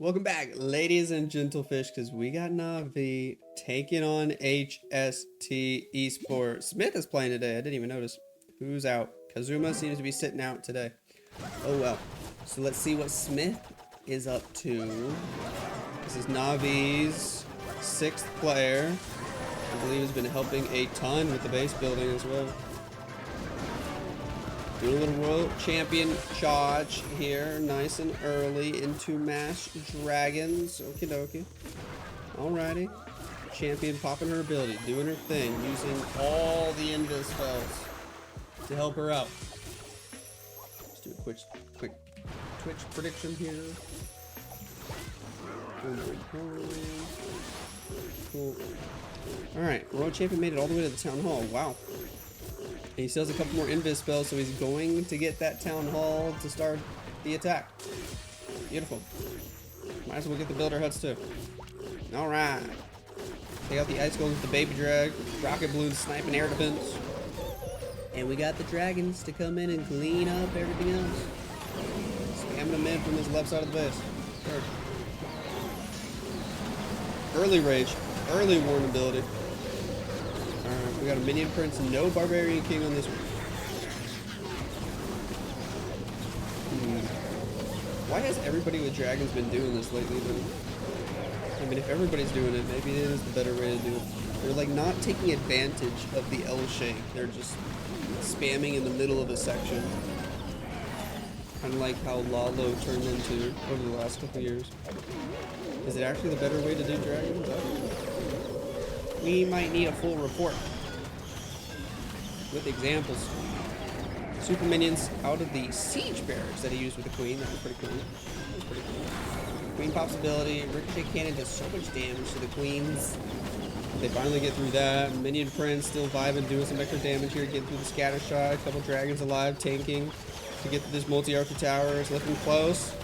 Welcome back, ladies and gentlefish, because we got Navi taking on HST Esports. Smith is playing today. I didn't even notice. Who's out? Kazuma seems to be sitting out today. Oh well. So let's see what Smith is up to. This is Navi's 6th player. I believe has been helping a ton with the base building as well. Doing a little world champion charge here, nice and early into Mash Dragons. Okie dokie. Alrighty. Champion popping her ability, doing her thing, using all the invis spells to help her out. Let's do a quick Twitch prediction here. Cool. Alright, World Champion made it all the way to the Town Hall. Wow. And he still has a couple more invis spells, so he's going to get that Town Hall to start the attack. Beautiful. Might as well get the builder huts too. Alright. Take out the ice golems with the baby drag. Rocket balloons sniping air defense. And we got the dragons to come in and clean up everything else. Spamming them in from this left side of the base. Third. Early rage. Early warn ability. Alright, we got a minion prince, no barbarian king on this one. Why has everybody with dragons been doing this lately then? I mean, if everybody's doing it, maybe it is the better way to do it. They're like not taking advantage of the L shape. They're just spamming in the middle of a section. Kind of like how Lalo turned into over the last couple years. Is it actually the better way to do dragons? We might need a full report with examples. Super minions out of the siege barracks that he used with the queen. That was pretty cool. That was pretty cool. Queen pops ability. Ricochet cannon does so much damage to the queens. They finally get through that. Minion prince still vibing, doing some extra damage here, getting through the scatter shot. A couple dragons alive, tanking to get to this multi-archer tower. It's looking close.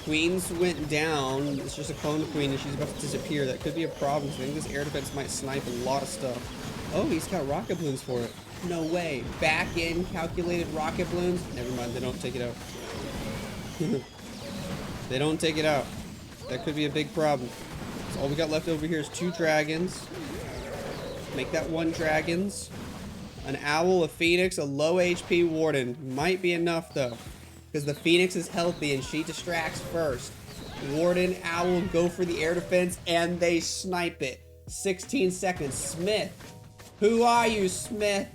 Queens went down. It's just a clone queen and she's about to disappear. That could be a problem. I think this air defense might snipe a lot of stuff. Oh, he's got rocket balloons for it. No way. Back in calculated rocket balloons. Never mind, they don't take it out. They don't take it out. That could be a big problem. So all we got left over here is 2 dragons. Make that 1 dragons. An owl, a phoenix, a low HP warden. Might be enough though. Because the Phoenix is healthy and she distracts first. Warden, Owl go for the air defense and they snipe it. 16 seconds. Smith. Who are you, Smith?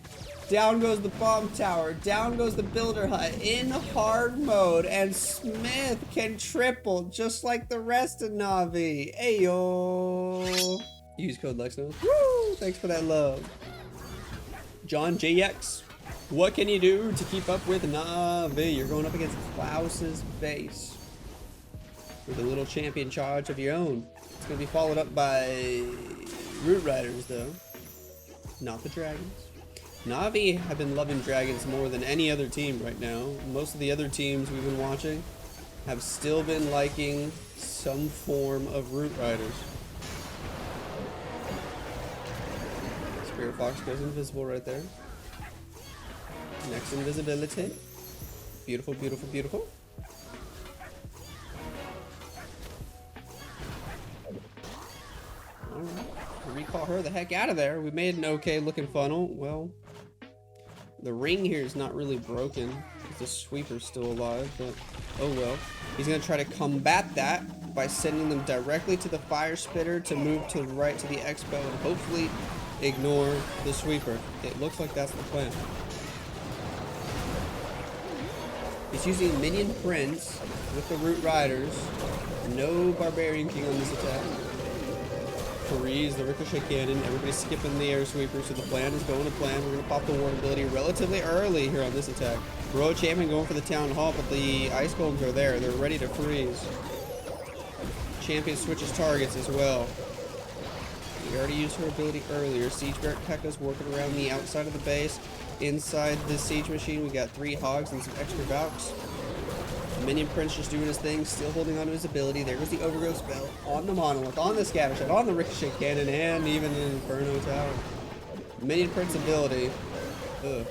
Down goes the bomb tower. Down goes the builder hut in hard mode. And Smith can triple just like the rest of Navi. Ayo. Use code Lexnos. Woo! Thanks for that love. John JX. What can you do to keep up with Navi? You're going up against Clouse's base with a little champion charge of your own. It's going to be followed up by Root Riders, though. Not the dragons. Navi have been loving dragons more than any other team right now. Most of the other teams we've been watching have still been liking some form of Root Riders. Spirit Fox goes invisible right there. Next invisibility. Beautiful, beautiful, beautiful. Alright. Recall her the heck out of there. We made an okay looking funnel. Well, the ring here is not really broken. The sweeper's still alive, but oh well. He's going to try to combat that by sending them directly to the fire spitter to move to the right to the expo and hopefully ignore the sweeper. It looks like that's the plan. He's using Minion Prince with the Root Riders. No Barbarian King on this attack. Freeze the Ricochet Cannon. Everybody's skipping the Air Sweeper, so the plan is going to plan. We're going to pop the Warn ability relatively early here on this attack. Royal Champion going for the Town Hall, but the Ice Golems are there. They're ready to freeze. Champion switches targets as well. We already used her ability earlier. Siege Barrack P.E.K.K.A.'s working around the outside of the base. Inside the siege machine, we got 3 hogs and some extra Valks. Minion Prince just doing his thing, still holding on to his ability. There goes the Overgrowth spell on the Monolith, on the Scatter Shot, on the Ricochet Cannon, and even the Inferno Tower. Minion Prince ability. Ugh.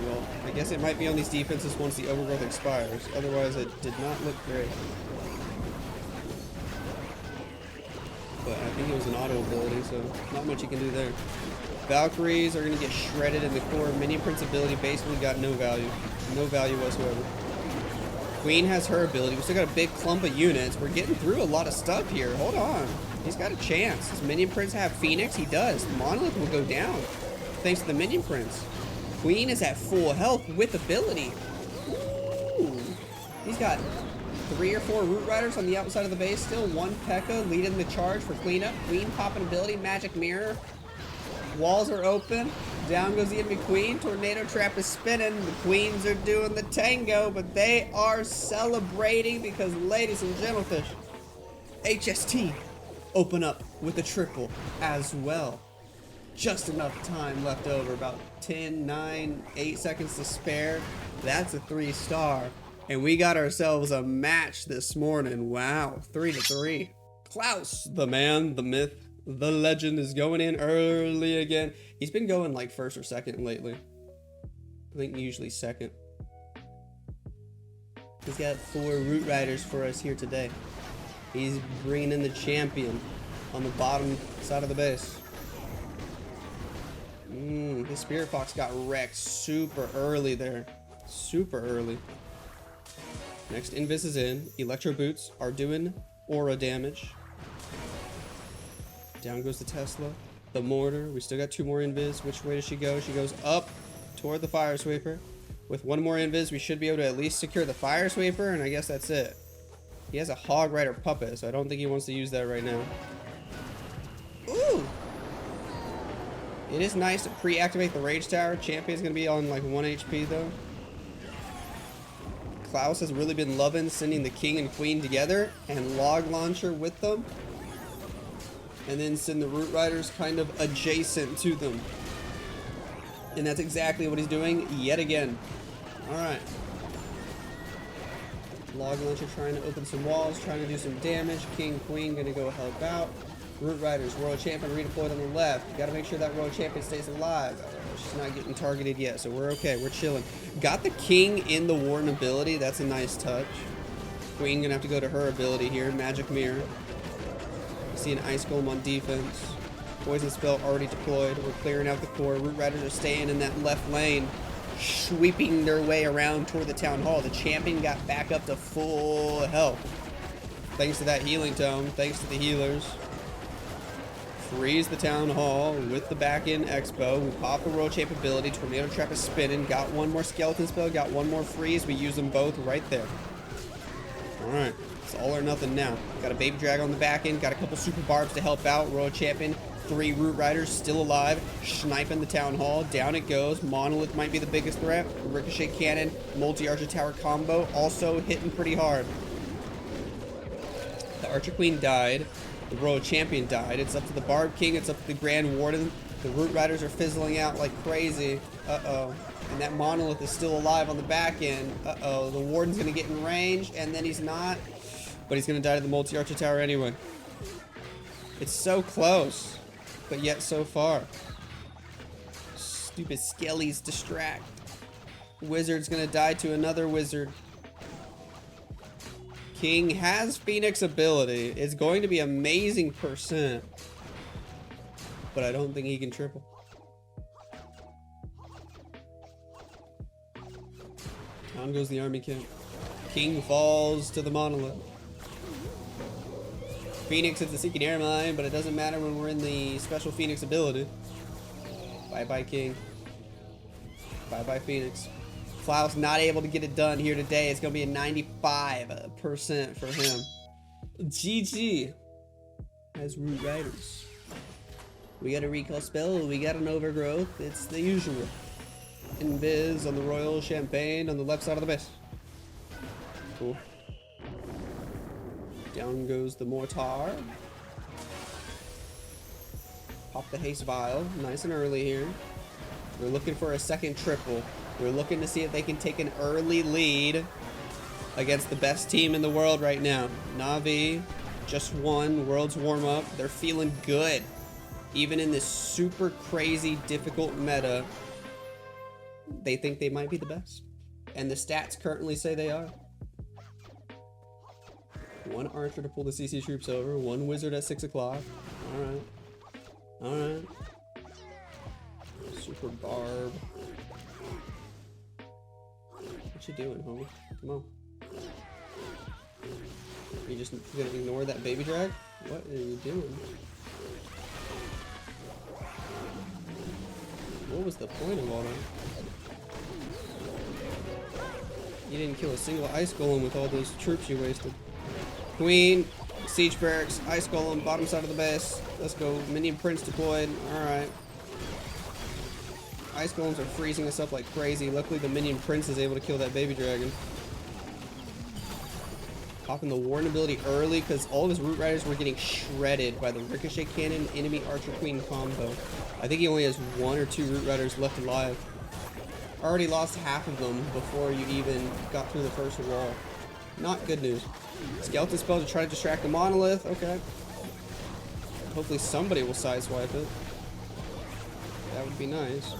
Well, I guess it might be on these defenses once the overgrowth expires. Otherwise, it did not look great. But I think it was an auto ability, so not much you can do there. Valkyries are going to get shredded in the core. Minion Prince ability basically got no value. No value whatsoever. Queen has her ability. We still got a big clump of units. We're getting through a lot of stuff here. Hold on. He's got a chance. Does Minion Prince have Phoenix? He does. Monolith will go down thanks to the Minion Prince. Queen is at full health with ability. Ooh. He's got 3 or 4 Root Riders on the outside of the base still. 1 P.E.K.K.A. leading the charge for cleanup. Queen popping ability. Magic Mirror. Walls are open. Down goes the enemy Queen. Tornado Trap is spinning. The Queens are doing the tango, but they are celebrating because, ladies and gentlemen, HST open up with a triple as well. Just enough time left over. About 10, 9, 8 seconds to spare. That's a 3-star. And we got ourselves a match this morning. Wow. 3-3. Clouse, the man, the myth, the legend, is going in early again. He's been going like first or second lately. I think usually second. He's got 4 Root Riders for us here today. He's bringing in the champion on the bottom side of the base. His Spirit Fox got wrecked super early there. Super early. Next Invis is in. Electro Boots are doing aura damage. Down goes the Tesla. The Mortar. We still got 2 more Invis. Which way does she go? She goes up toward the Fire Sweeper. With 1 more Invis, we should be able to at least secure the Fire Sweeper, and I guess that's it. He has a Hog Rider Puppet, so I don't think he wants to use that right now. Ooh! It is nice to pre-activate the Rage Tower. Champion's going to be on like 1 HP though. Clouse has really been loving sending the King and Queen together and Log Launcher with them. And then send the Root Riders kind of adjacent to them. And that's exactly what he's doing yet again. Alright. Log Launcher trying to open some walls, trying to do some damage. King, Queen gonna go help out. Root Riders, Royal Champion redeployed on the left. You gotta make sure that Royal Champion stays alive. She's not getting targeted yet, so we're okay. We're chilling. Got the King in the Warden ability. That's a nice touch. Queen gonna have to go to her ability here. Magic Mirror. See an Ice Golem on defense. Poison Spell already deployed. We're clearing out the core. Root Riders are staying in that left lane, sweeping their way around toward the Town Hall. The champion got back up to full health. Thanks to that healing tome. Thanks to the healers. Freeze the Town Hall with the back end Expo. We pop the Royal Champ ability. Tornado Trap is spinning. Got 1 more Skeleton Spell. Got 1 more freeze. We use them both right there. Alright. It's all or nothing now. Got a Baby Dragon on the back end. Got a couple Super Barbs to help out. Royal Champion. 3 Root Riders still alive. Sniping the Town Hall. Down it goes. Monolith might be the biggest threat. Ricochet Cannon. Multi-Archer Tower combo. Also hitting pretty hard. The Archer Queen died. The Royal Champion died. It's up to the Barb King. It's up to the Grand Warden. The Root Riders are fizzling out like crazy. Uh-oh. And that Monolith is still alive on the back end. Uh-oh. The Warden's going to get in range, and then he's not. But he's going to die to the Multi-Archer Tower anyway. It's so close, but yet so far. Stupid Skellies distract. Wizard's going to die to another Wizard. King has Phoenix ability. It's going to be amazing %. But I don't think he can triple. Down goes the army camp. King falls to the Monolith. Phoenix is the Seeking Air Mine, but it doesn't matter when we're in the special Phoenix ability. Bye-bye, King. Bye-bye, Phoenix. Clouse not able to get it done here today. It's going to be a 95% for him. GG. As Root Riders. We got a recall spell. We got an overgrowth. It's the usual. Invis on the Royal Champagne on the left side of the base. Cool. Down goes the Mortar. Pop the Haste Vial. Nice and early here. We're looking for a second triple. We're looking to see if they can take an early lead against the best team in the world right now. Na'Vi just won World's Warm-Up. They're feeling good. Even in this super crazy difficult meta, They think they might be the best. And the stats currently say they are. One archer to pull the CC troops over, one wizard at 6 o'clock. Alright. Alright. Super barb. What you doing, homie? Come on. You just gonna ignore that baby drag? What are you doing? What was the point of all that? You didn't kill a single ice golem with all those troops you wasted. Queen, siege barracks, ice golem, bottom side of the base. Let's go. Minion prince deployed. Alright. Ice golems are freezing us up like crazy. Luckily the minion prince is able to kill that baby dragon. Popping the warden ability early because all of his root riders were getting shredded by the ricochet cannon enemy archer queen combo. I think he only has 1 or 2 root riders left alive. Already lost half of them before you even got through the first wall. Not good news. Skeleton spell to try to distract the monolith. Okay. Hopefully somebody will sideswipe it. That would be nice.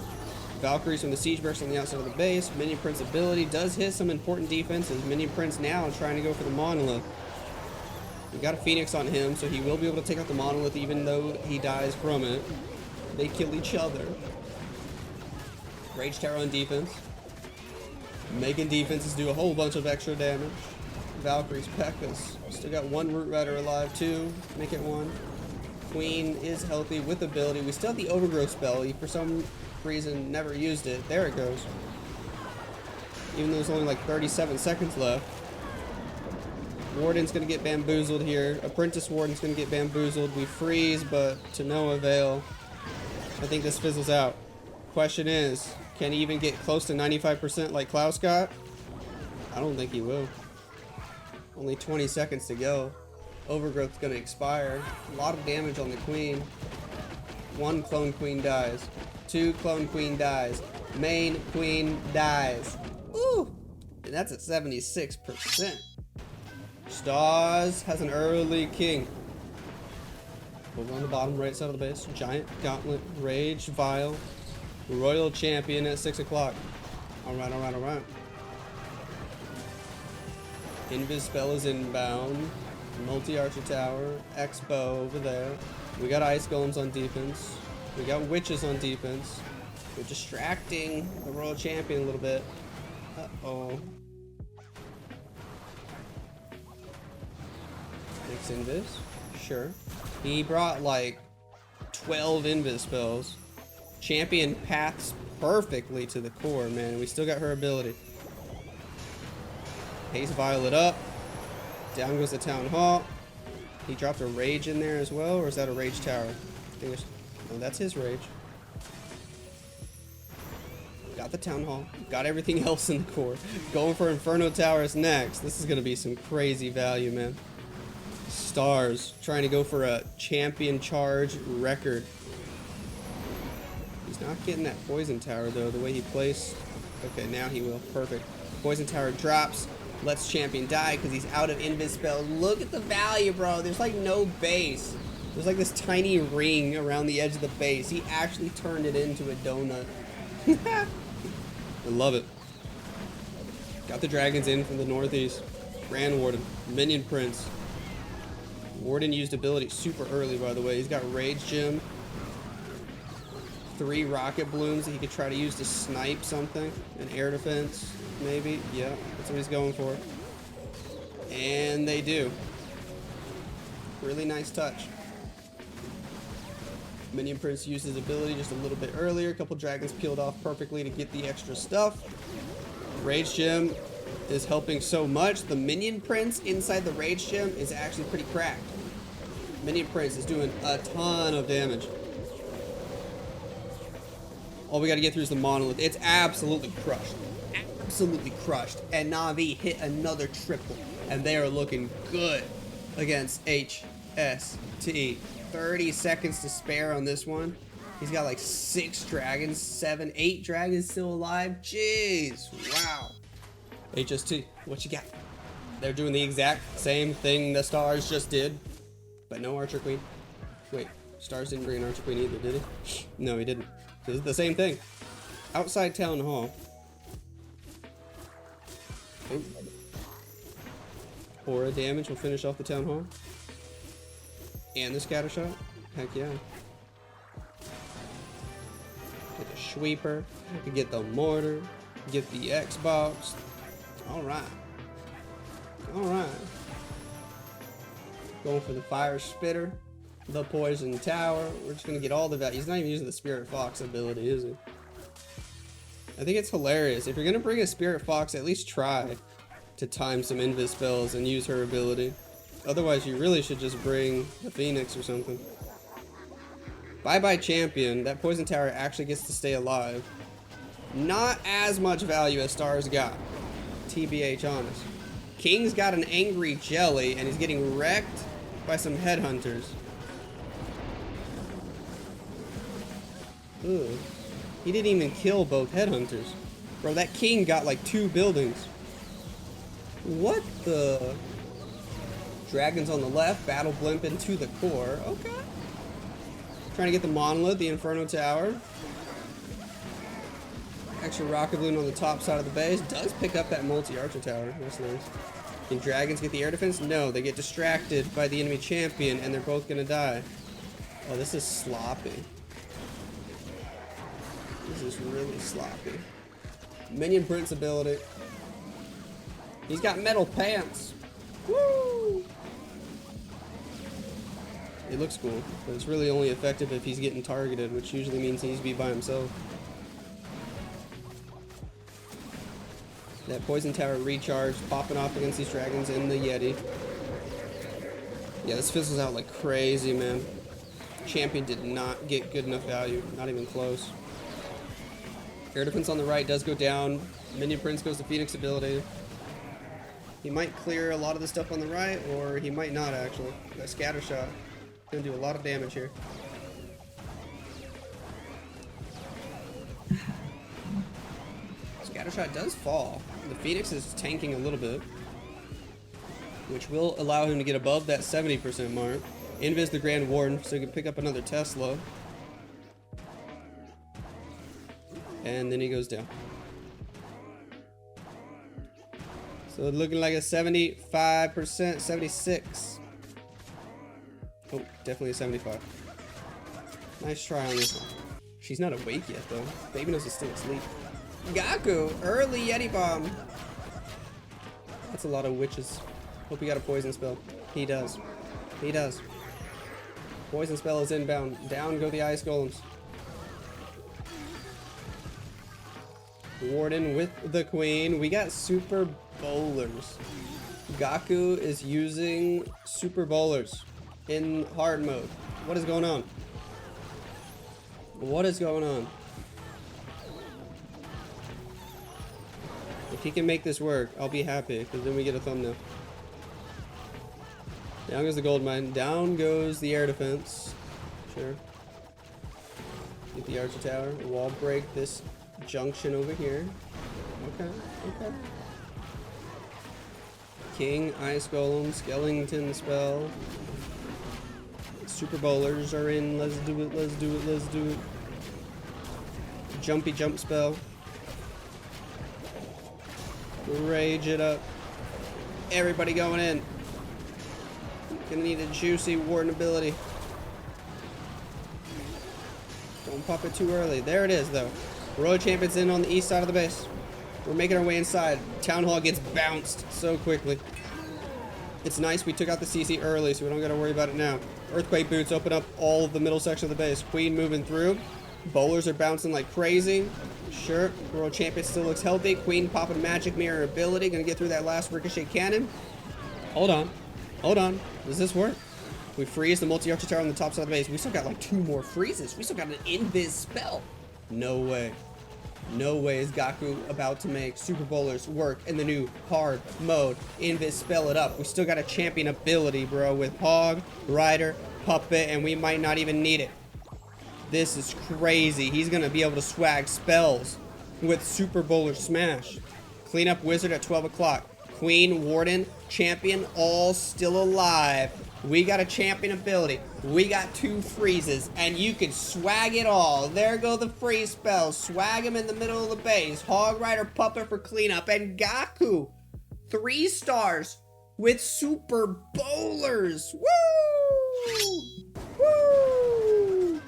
Valkyries from the siege burst on the outside of the base. Minion Prince ability does hit some important defenses. Minion Prince now trying to go for the monolith. We got a Phoenix on him, so he will be able to take out the monolith even though he dies from it. They kill each other. Rage Tower on defense. Making defenses do a whole bunch of extra damage. Valkyries, P.E.K.K.A.s. Still got 1 root rider alive, 2. Make it 1. Queen is healthy with ability. We still have the overgrowth spell. He, for some reason, never used it. There it goes. Even though there's only like 37 seconds left. Warden's gonna get bamboozled here. Apprentice Warden's gonna get bamboozled. We freeze, but to no avail. I think this fizzles out. Question is, can he even get close to 95% like Clouse got? I don't think he will. Only 20 seconds to go. Overgrowth's gonna expire. A lot of damage on the queen. 1 clone queen dies. 2 clone queen dies. Main queen dies. Ooh! And that's at 76%. Stars has an early king. Over on the bottom right side of the base. Giant Gauntlet, Rage, Vial, Royal Champion at 6 o'clock. Alright, alright, alright. Invis spell is inbound. Multi-Archer Tower. Expo over there. We got Ice Golems on defense. We got Witches on defense. We're distracting the Royal Champion a little bit. Uh-oh. Next Invis. Sure. He brought like 12 Invis spells. Champion paths perfectly to the core, man. We still got her ability. Haze Violet up. Down goes the Town Hall. He dropped a Rage in there as well, or is that a Rage Tower? I think it's, no, that's his Rage. Got the Town Hall. Got everything else in the core. Going for Inferno Towers next. This is going to be some crazy value, man. Stars trying to go for a champion charge record. He's not getting that Poison Tower, though, the way he placed. Okay, now he will. Perfect. Poison Tower drops. Lets champion die because he's out of invis spells. Look at the value, bro. There's like no base. There's like this tiny ring around the edge of the base. He actually turned it into a donut. I love it. Got the dragons in from the northeast. Grand Warden. Minion Prince. Warden used ability super early, by the way. He's got Rage Gem. 3 rocket balloons that he could try to use to snipe something. An air defense, maybe. Yeah, that's what he's going for. And they do. Really nice touch. Minion Prince used his ability just a little bit earlier. A couple dragons peeled off perfectly to get the extra stuff. Rage Gem is helping so much. The Minion Prince inside the Rage Gem is actually pretty cracked. Minion Prince is doing a ton of damage. All we got to get through is the monolith. It's absolutely crushed. Absolutely crushed. And Na'Vi hit another triple. And they are looking good against HST. 30 seconds to spare on this one. He's got like 6 dragons, 7, 8 dragons still alive. Jeez. Wow. HST, what you got? They're doing the exact same thing the Stars just did. But no Archer Queen. Wait, Stars didn't bring an Archer Queen either, did he? No, he didn't. This is the same thing. outside town hall. Oh. Aura damage will finish off the town hall. And the scatter shot. Heck yeah. Get the sweeper. Get the mortar. Get the Xbox. Alright. Alright. Going for the fire spitter. The poison tower. We're just gonna get all the value. He's not even using the Spirit Fox ability, is he? I think it's hilarious. If you're gonna bring a Spirit Fox, at least try to time some invis spells and use her ability. Otherwise, you really should just bring the Phoenix or something. Bye-bye champion. That poison tower actually gets to stay alive. Not as much value as Stars got. TBH honest. King's got an angry jelly and he's getting wrecked by some headhunters. Ugh. He didn't even kill both headhunters. Bro, that king got like 2 buildings. What the? Dragons on the left, battle blimp into the core. Okay. Trying to get the monolith, the Inferno Tower. Extra rocket balloon on the top side of the base. Does pick up that multi-archer tower. That's nice. Can dragons get the air defense? No, they get distracted by the enemy champion and they're both gonna die. Oh, this is sloppy. This is really sloppy. Minion Prince ability. He's got metal pants. Woo! It looks cool, but it's really only effective if he's getting targeted, which usually means he needs to be by himself. That poison tower recharge, popping off against these dragons in the Yeti. Yeah, this fizzles out like crazy, man. Champion did not get good enough value, not even close. Air defense on the right does go down. Minion Prince goes to Phoenix ability. He might clear a lot of the stuff on the right, or he might not actually. That scatter shot gonna do a lot of damage here. Scatter shot does fall. The Phoenix is tanking a little bit, which will allow him to get above that 70% mark. Invis the Grand Warden, so he can pick up another Tesla. And then he goes down. So looking like a 75%, 76. Oh, definitely a 75. Nice try on this one. She's not awake yet though. Baby knows is still asleep. Gaku, early Yeti bomb. That's a lot of witches. Hope he got a poison spell. He does. He does. Poison spell is inbound. Down go the ice golems. Warden with the queen. We got super bowlers. Gaku is using super bowlers in hard mode. What is going on? What is going on? If he can make this work, I'll be happy, because then we get a thumbnail. Down goes the gold mine. Down goes the air defense. Sure. Get the archer tower. Wall break this junction over here. Okay, okay. King, ice golem, skeleton spell. Super bowlers are in. Let's do it, let's do it, let's do it. Jumpy jump spell. Rage it up. Everybody going in. Gonna need a juicy warden ability. Don't pop it too early. There it is though. Royal Champion's in on the east side of the base. We're making our way inside. Town Hall gets bounced so quickly. It's nice we took out the CC early so we don't gotta worry about it now. Earthquake boots open up all of the middle section of the base. Queen moving through. Bowlers are bouncing like crazy. Sure, World Champion still looks healthy. Queen popping magic mirror ability. Gonna get through that last ricochet cannon. Hold on. Hold on. Does this work? We freeze the multi-archer tower on the top side of the base. We still got like 2 more freezes. We still got an invis spell. No way. No way is Gaku about to make super bowlers work in the new hard mode. Invis spell it up. We still got a champion ability, bro, with Hog, Rider, Puppet, and we might not even need it. This is crazy. He's gonna be able to swag spells with super bowler smash. Clean up wizard at 12 o'clock. Queen, Warden, Champion, all still alive. We got a champion ability. We got 2 freezes, and you can swag it all. There go the freeze spells. Swag them in the middle of the base. Hog Rider Puppet for cleanup, and Gaku, 3 stars with super bowlers. Woo! Woo!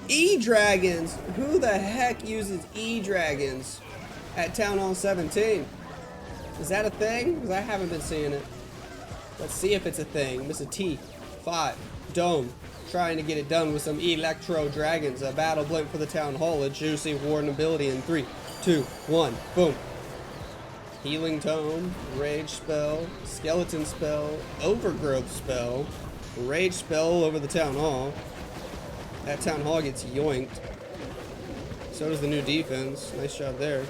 E-Dragons. Who the heck uses E-Dragons at Town Hall 17? Is that a thing? Because I haven't been seeing it. Let's see if it's a thing. Mr. T5 Dome trying to get it done with some Electro Dragons. A battle blimp for the Town Hall. A juicy Warden ability in 3, 2, 1. Boom. Healing Tome. Rage spell. Skeleton spell. Overgrowth spell. Rage spell over the Town Hall. That Town Hall gets yoinked. So does the new defense. Nice job there.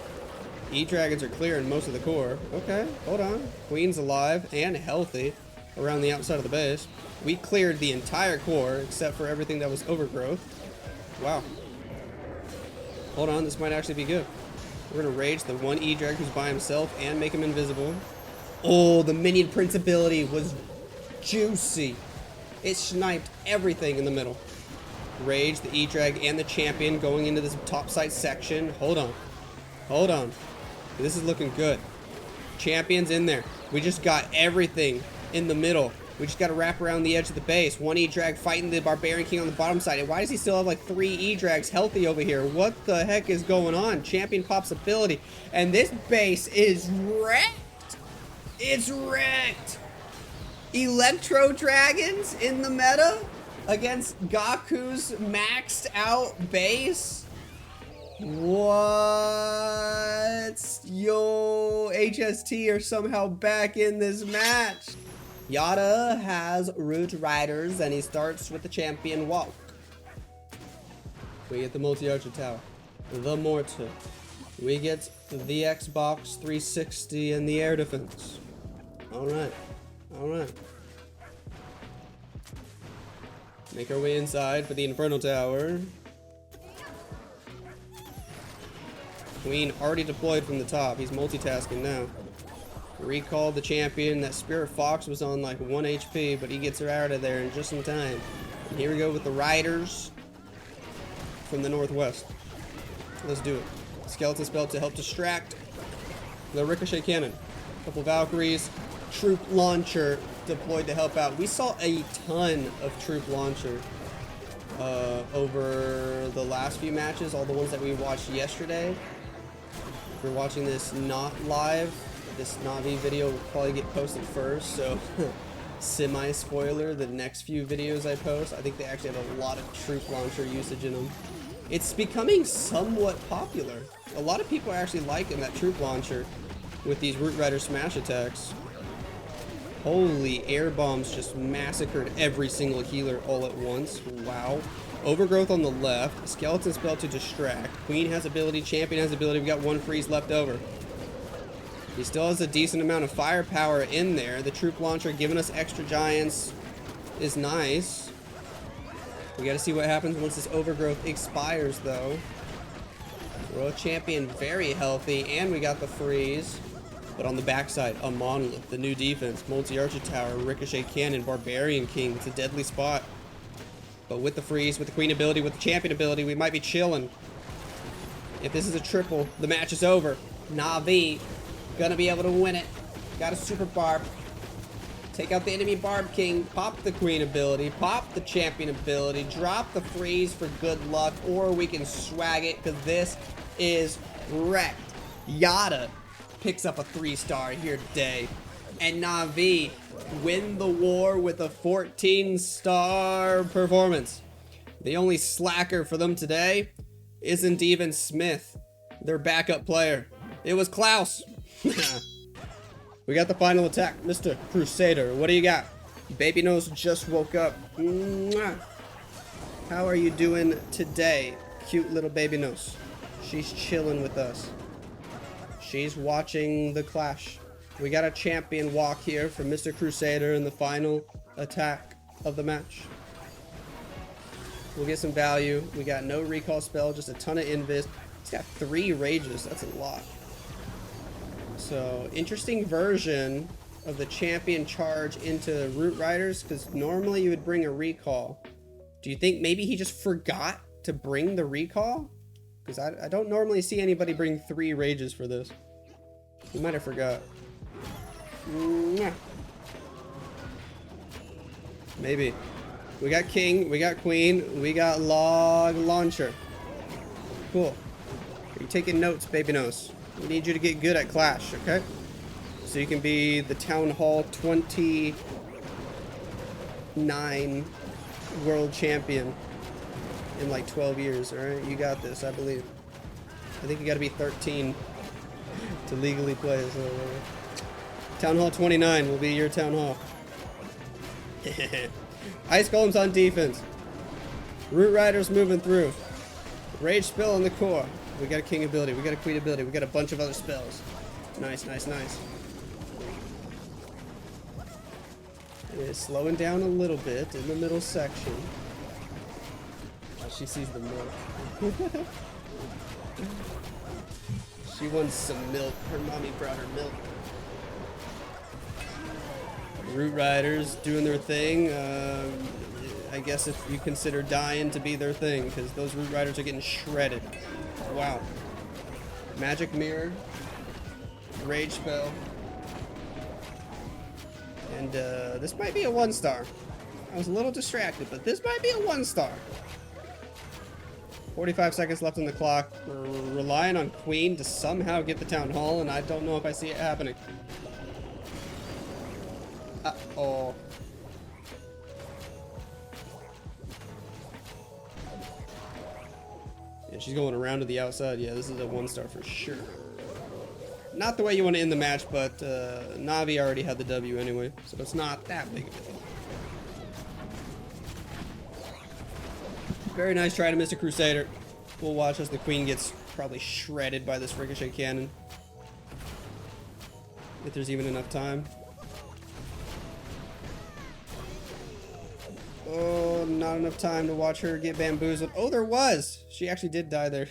E-Dragons are clearing most of the core. Okay, hold on. Queen's alive and healthy around the outside of the base. We cleared the entire core except for everything that was overgrowth. Wow. Hold on, this might actually be good. We're gonna rage the one E-Drag who's by himself and make him invisible. Oh, the Minion Prince ability was juicy. It sniped everything in the middle. Rage, the E-Drag, and the champion going into this top side section. Hold on. Hold on. This is looking good. Champion's in there. We just got everything in the middle. We just got to wrap around the edge of the base. One E-Drag fighting the Barbarian King on the bottom side. And why does he still have like 3 E-Drags healthy over here? What the heck is going on? Champion pops ability. And this base is wrecked. It's wrecked. Electro Dragons in the meta against Gaku's maxed out base. What? Yo, HST are somehow back in this match. Yatta has Root Riders, and he starts with the champion walk. We get the multi-archer tower, the mortar. We get the Xbox 360 and the air defense. All right, all right. Make our way inside for the Inferno Tower. Queen already deployed from the top. He's multitasking now. Recall the champion. That Spirit Fox was on like 1 HP, but he gets her out of there in just in time. And here we go with the Riders from the northwest. Let's do it. Skeleton spell to help distract the Ricochet Cannon. Couple Valkyries. Troop Launcher deployed to help out. We saw a ton of Troop Launcher over the last few matches, all the ones that we watched yesterday. If you're watching this not live, this Navi video will probably get posted first, so semi-spoiler, the next few videos I post, I think they actually have a lot of Troop Launcher usage in them. It's becoming somewhat popular. A lot of people are actually liking that Troop Launcher with these Root Rider smash attacks. Holy, air bombs just massacred every single healer all at once. Wow. Overgrowth on the left. Skeleton spell to distract. Queen has ability. Champion has ability. We got 1 freeze left over. He still has a decent amount of firepower in there. The Troop Launcher giving us extra giants is nice. We got to see what happens once this overgrowth expires, though. Royal Champion very healthy, and we got the freeze. But on the backside, a monolith, the new defense, multi-archer tower, Ricochet Cannon, Barbarian King. It's a deadly spot. But with the freeze, with the Queen ability, with the Champion ability, we might be chilling. If this is a triple, the match is over. Navi gonna be able to win it. Got a super barb. Take out the enemy Barb King, pop the Queen ability, pop the Champion ability, drop the freeze for good luck, or we can swag it, because this is wrecked. Yatta picks up a 3-star here today. And Navi win the war with a 14-star performance. The only slacker for them today isn't even Smith, their backup player. It was Clouse. We got the final attack, Mr. Crusader. What do you got? Baby Nose just woke up. Mwah. How are you doing today, cute little Baby Nose? She's chilling with us. She's watching the clash. We got a champion walk here from Mr. Crusader in the final attack of the match. We'll get some value. We got no recall spell, just a ton of invis. He's got 3 rages. That's a lot. So, interesting version of the champion charge into Root Riders, because normally you would bring a recall. Do you think maybe he just forgot to bring the recall? Because I don't normally see anybody bring 3 rages for this. He might have forgot. Mwah. Maybe. We got King, we got Queen, we got Log Launcher. Cool. Are you taking notes, baby nose? We need you to get good at Clash, okay? So you can be the Town Hall 29 world champion in like 12 years, alright? You got this, I believe. I think you gotta be 13 to legally play, so... Town Hall 29 will be your Town Hall. Ice Golem's on defense. Root Riders moving through. Rage spell on the core. We got a King ability, we got a Queen ability, we got a bunch of other spells. Nice, nice, nice. It's slowing down a little bit in the middle section. Oh, she sees the milk. She wants some milk. Her mommy brought her milk. Root Riders doing their thing. I guess if you consider dying to be their thing, because those Root Riders are getting shredded. Wow. Magic Mirror. Rage Spell. And this might be a 1-star. I was a little distracted, but this might be a 1-star. 45 seconds left on the clock. We're relying on Queen to somehow get the Town Hall, and I don't know if I see it happening. Uh-oh. Yeah, she's going around to the outside. Yeah, this is a 1-star for sure. Not the way you want to end the match, but Navi already had the W anyway, so it's not that big of a deal. Very nice try to miss a Crusader. We'll watch as the Queen gets probably shredded by this Ricochet Cannon. If there's even enough time. Oh, not enough time to watch her get bamboozled. Oh, there was! She actually did die there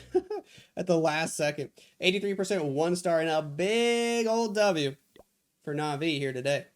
at the last second. 83% 1-star and a big old W for Navi here today.